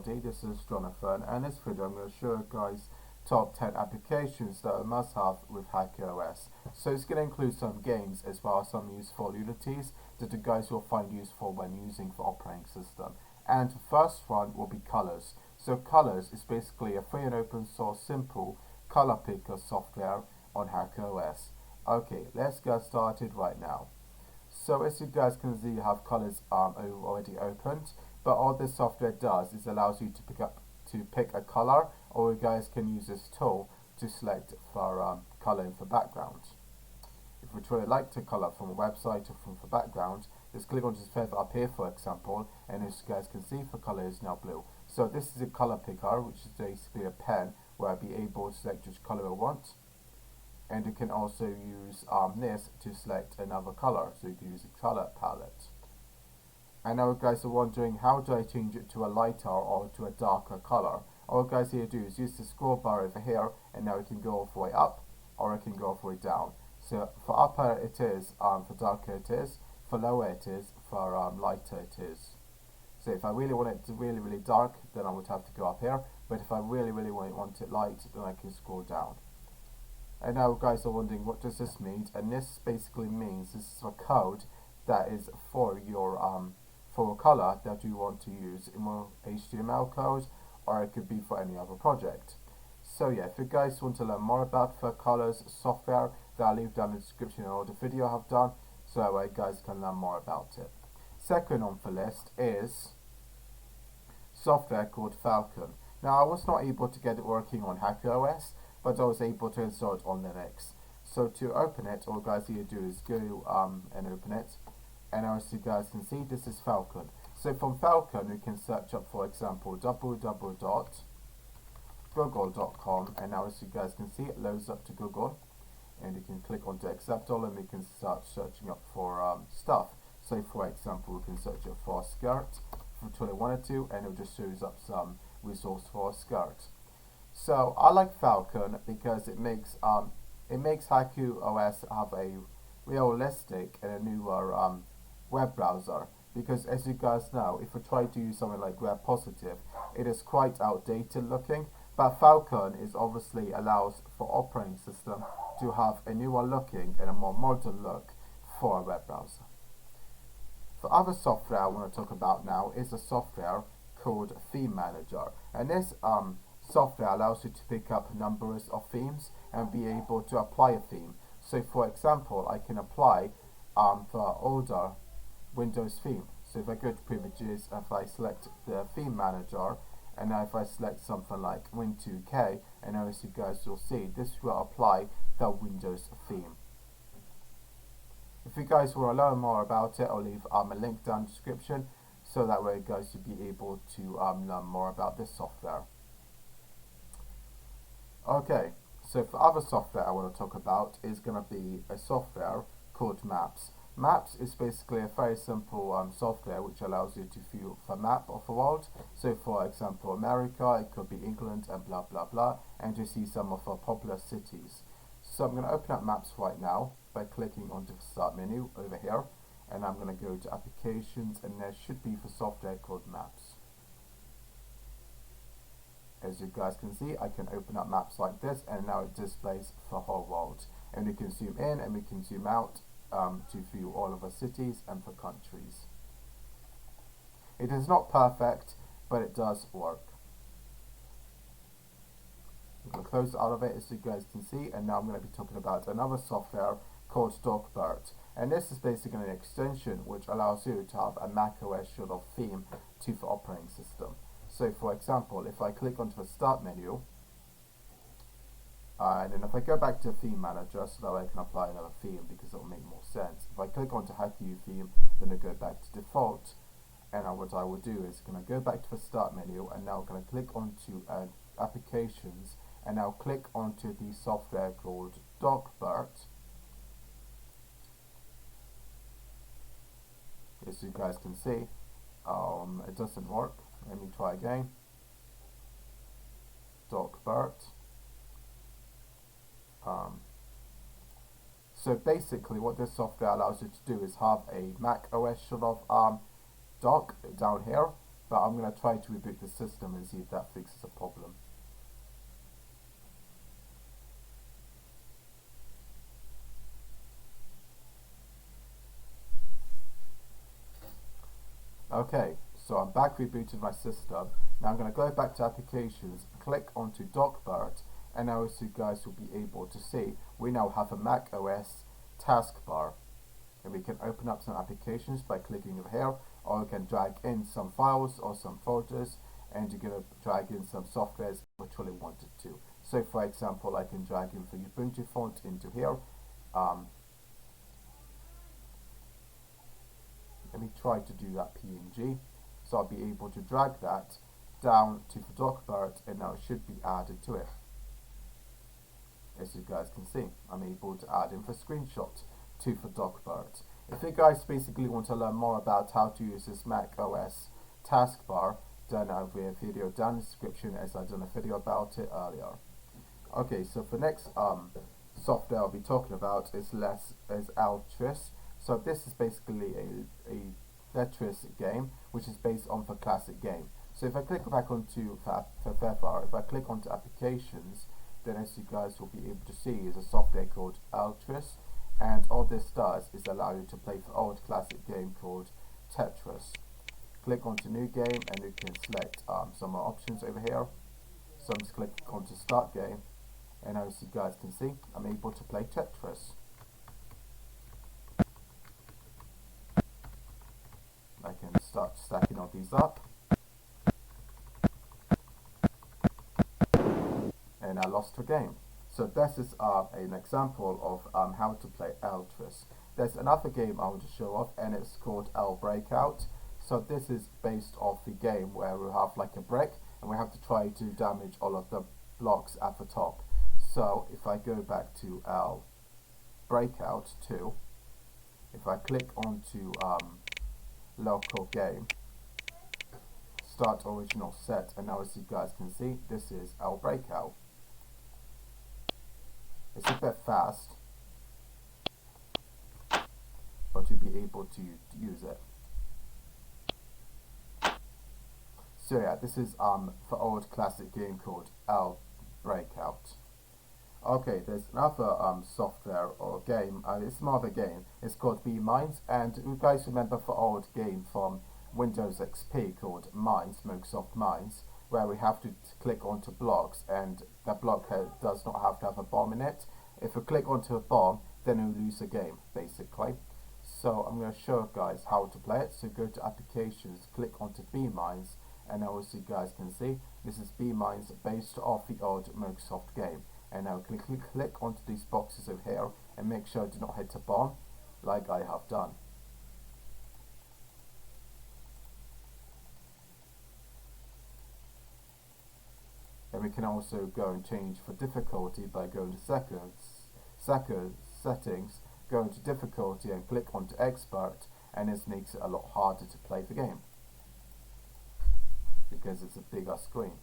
everybody, this is Jonathan, and in this video I'm going to show you guys top 10 applications that you must have with Haiku OS. So it's going to include some games as well as some useful utilities that you guys will find useful when using the operating system. And the first one will be colors. So colors is basically a free and open source simple color picker software on Haiku OS. Okay, let's get started right now. So as you guys can see, you have colors already opened, but all this software does is allows you to pick a color, or you guys can use this tool to select for coloring for background. If we truly like to color from a website or from the background, just click on this feather up here, for example, and as you guys can see, the color is now blue. So this is a color picker, which is basically a pen where I'll be able to select which color I want. And you can also use this to select another color, so you can use a color palette. And now you guys are wondering, how do I change it to a lighter or to a darker color? All you guys here do is use the scroll bar over here, and now you can go all the way up or it can go all the way down. So for upper it is, for darker it is, for lower it is, for lighter it is. So if I really want it to really dark, then I would have to go up here, but if I really want it light, then I can scroll down. And now you guys are wondering, what does this mean? And this basically means this is a code that is for your for a color that you want to use in more HTML code, or it could be for any other project. So yeah, if you guys want to learn more about the colors software, then I'll leave down in the description all the video I have done, so that way you guys can learn more about it. Second on the list is software called Falcon. Now I was not able to get it working on Haiku OS, but I was able to install it on Linux. So to open it, all you guys need to do is go and open it. And as you guys can see, this is Falcon. So from Falcon, you can search up, for example, www.google.com. And now as you guys can see, it loads up to Google. And you can click on to accept all, and we can start searching up for stuff. So for example, we can search up for a skirt if we wanted to, and it just shows up some resource for a skirt. So I like Falcon because it makes Haiku OS have a realistic and a newer web browser. Because as you guys know, if we try to use something like Web Positive, it is quite outdated looking. But Falcon is obviously allows for operating system to have a newer looking and a more modern look for a web browser. The other software I want to talk about now is a software called Theme Manager, and this software allows you to pick up numbers of themes and be able to apply a theme. So for example, I can apply the older Windows theme. So if I go to privileges, if I select the theme manager, and now if I select something like Win2K, and now as you guys will see, this will apply the Windows theme. If you guys want to learn more about it, I'll leave a link down in the description, so that way you guys will be able to learn more about this software. Okay, so for other software I want to talk about is going to be a software called Maps. Maps is basically a very simple software which allows you to view the map of the world. So for example, America, it could be England and blah blah blah, and to see some of the popular cities. So I'm going to open up Maps right now by clicking onto the start menu over here, and I'm going to go to applications, and there should be the software called Maps. As you guys can see, I can open up Maps like this, and now it displays the whole world. And we can zoom in and we can zoom out to view all of the cities and the countries. It is not perfect, but it does work. I'm going to close out of it, as you guys can see, and now I'm going to be talking about another software called Breakout. And this is basically an extension which allows you to have a macOS sort of theme to the operating system. So for example, if I click onto the start menu, and then if I go back to Theme Manager, so that I can apply another theme because it will make more sense. If I click onto Haiku theme, then I go back to default, and what I will do is going to go back to the start menu, and now I'm going to click onto applications, and now click onto the software called Breakout. As you guys can see, it doesn't work. Let me try again. Breakout. So basically what this software allows you to do is have a Mac OS sort of dock down here, but I'm going to try to reboot the system and see if that fixes the problem. Okay, so I'm back rebooted my system. Now I'm going to go back to applications, click onto DocBird, and now as you guys will be able to see, we now have a Mac OS taskbar. And we can open up some applications by clicking over here, or we can drag in some files or some folders, and you're going to drag in some softwares which you really wanted to. So for example, I can drag in the Ubuntu font into here. Let me try to do that PNG. So I'll be able to drag that down to the DocBird, and now it should be added to it. As you guys can see, I'm able to add in the screenshot to the DocBird. If you guys basically want to learn more about how to use this Mac OS taskbar, then I have a video down in the description, as I've done a video about it earlier. Okay, so the next software I'll be talking about is OutTwist. So this is basically a Tetris game, which is based on the classic game. So if I click back onto Webbar, if I click onto applications, then as you guys will be able to see is a software called OutTwist, and all this does is allow you to play the old classic game called Tetris. Click onto new game, and you can select some more options over here. So I'm just clicking onto start game, and as you guys can see, I'm able to play Tetris. I can start stacking all these up, and I lost the game. So this is an example of how to play OutTwist. There's another game I want to show off, and it's called Breakout. So this is based off the game where we have like a brick, and we have to try to damage all of the blocks at the top. So if I go back to Breakout 2, if I click onto local game, start original set, and now as you guys can see, this is our Breakout. It's a bit fast, but you'll be able to use it. So yeah, this is the old classic game called Breakout. Okay, there's another software or game, it's more of a game, it's called Mines, and you guys remember the old game from Windows XP called Mines, Microsoft Mines, where we have to click onto blocks, and that block does not have to have a bomb in it. If we click onto a bomb, then we lose the game, basically. So I'm going to show you guys how to play it. So go to applications, click onto Mines, and now as you guys can see, this is Mines based off the old Microsoft game. And now click onto these boxes over here, and make sure do not hit a bomb, like I have done. And we can also go and change for difficulty by going to settings, go into difficulty and click onto expert, and this makes it a lot harder to play the game because it's a bigger screen.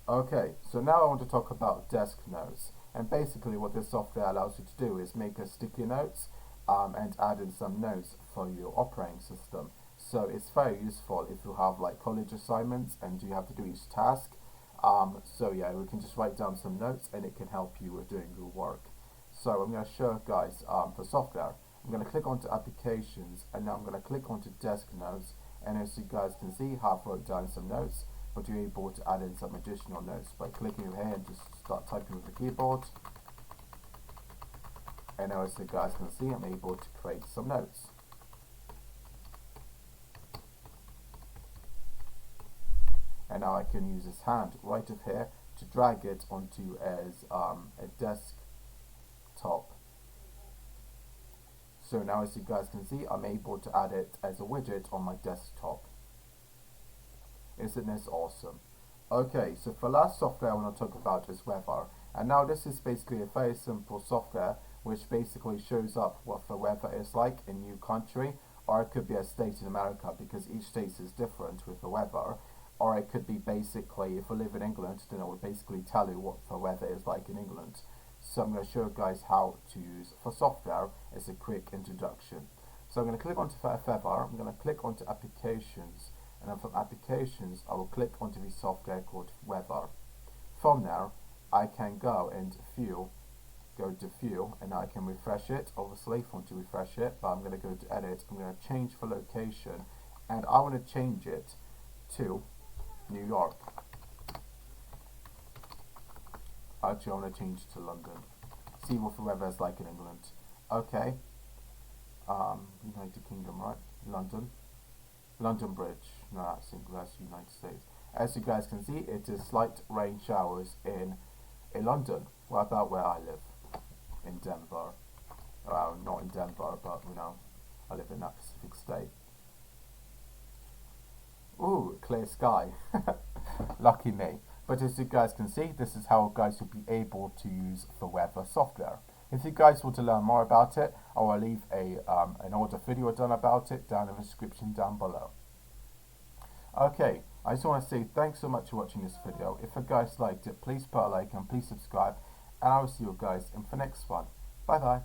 Okay, so now I want to talk about desk notes, and basically what this software allows you to do is make a sticky notes and add in some notes for your operating system. So it's very useful if you have like college assignments and you have to do each task. So yeah, we can just write down some notes, and it can help you with doing your work. So I'm going to show you guys the software. I'm going to click onto applications, and now I'm going to click onto desk notes, and as you guys can see, I have wrote down some notes, but you're able to add in some additional notes by clicking over here and just start typing with the keyboard. And now as you guys can see, I'm able to create some notes. And now I can use this hand right up here to drag it onto as a desktop. So now as you guys can see, I'm able to add it as a widget on my desktop. Isn't this awesome? Okay, so the last software I want to talk about is Webbar. And now this is basically a very simple software which basically shows up what the weather is like in a new country, or it could be a state in America because each state is different with the weather. Or it could be basically, if you live in England, then it will basically tell you what the weather is like in England. So I'm going to show you guys how to use the software as a quick introduction. So I'm going to click onto Webbar, I'm going to click onto Applications, and then from Applications I will click onto the software called Webbar. From there I can go into View, go to View, and I can refresh it. Obviously, if I want to refresh it, but I'm going to go to Edit, I'm going to change the location, and I want to change it to New York. Actually, I want to change to London. See what the weather is like in England. Okay. United Kingdom, right? London Bridge. No, that's United States. As you guys can see, it is slight rain showers in London. What about where I live? In Denver. Well, not in Denver, but I live in that Pacific state. Ooh, clear sky. Lucky me. But as you guys can see, this is how guys will be able to use the weather software. If you guys want to learn more about it, I will leave an older video done about it down in the description down below. Okay, I just want to say thanks so much for watching this video. If you guys liked it, please put a like and please subscribe, and I will see you guys in the next one. Bye bye.